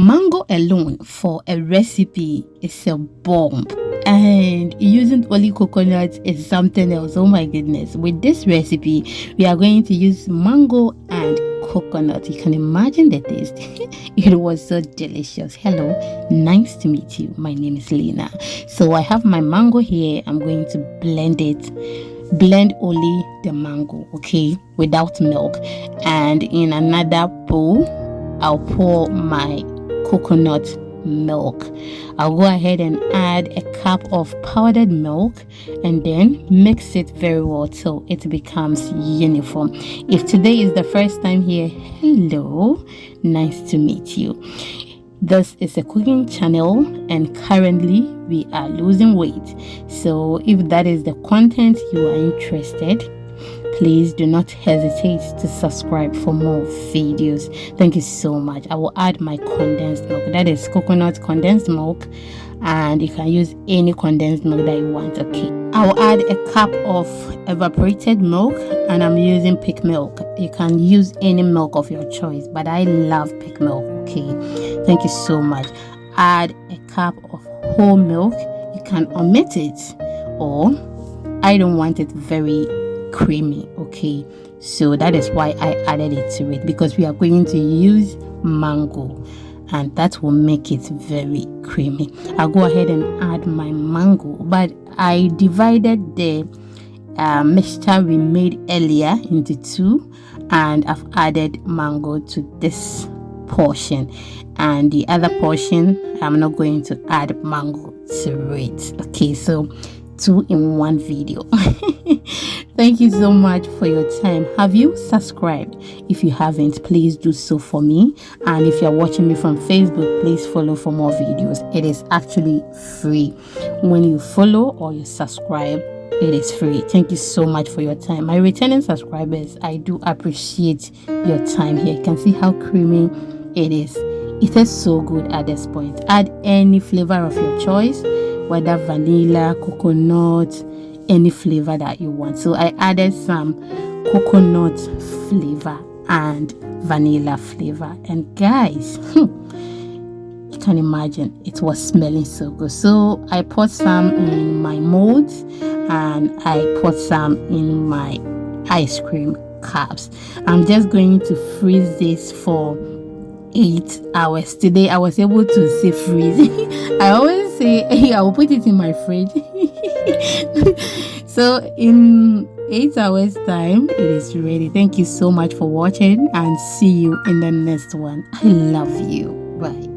Mango alone for a recipe is a bomb, and using only coconut is something else. Oh my goodness. With this recipe we are going to use mango and coconut. You can imagine the taste. It was so delicious. Hello, nice to meet you. My name is Lena. So I have my mango here. I'm going to blend only the mango, okay, without milk. And in another bowl I'll pour my coconut milk. I'll go ahead and add a cup of powdered milk and then mix it very well till it becomes uniform. If today is the first time here, hello, nice to meet you. This is a cooking channel and currently we are losing weight. So if that is the content you are interested, please do not hesitate to subscribe for more videos. Thank you so much. I will add my condensed milk, that is coconut condensed milk, and you can use any condensed milk that you want. Okay, I will add a cup of evaporated milk and I'm using pig milk. You can use any milk of your choice, but I love pig milk. Okay, thank you so much. Add a cup of whole milk. You can omit it, or I don't want it very creamy. Okay, so that is why I added it to it, because we are going to use mango and that will make it very creamy. I'll go ahead and add my mango, but I divided the mixture we made earlier into two, and I've added mango to this portion, and the other portion I'm not going to add mango to it. Okay, so 2-in-1 video. Thank you so much for your time. Have you subscribed? If you haven't, please do so for me. And if you're watching me from Facebook, please follow for more videos. It is actually free. When you follow or you subscribe, it is free. Thank you so much for your time. My returning subscribers, I do appreciate your time here. You can see how creamy it is. It is so good at this point. Add any flavor of your choice, whether vanilla, coconut, any flavor that you want. So I added some coconut flavor and vanilla flavor, and guys, you can imagine it was smelling so good. So I put some in my molds and I put some in my ice cream cups. I'm just going to freeze this for 8 hours. Today I was able to say freeze. I always say, hey, I will put it in my fridge. So in 8 hours time it is ready. Thank you so much for watching and see you in the next one. I love you. Bye.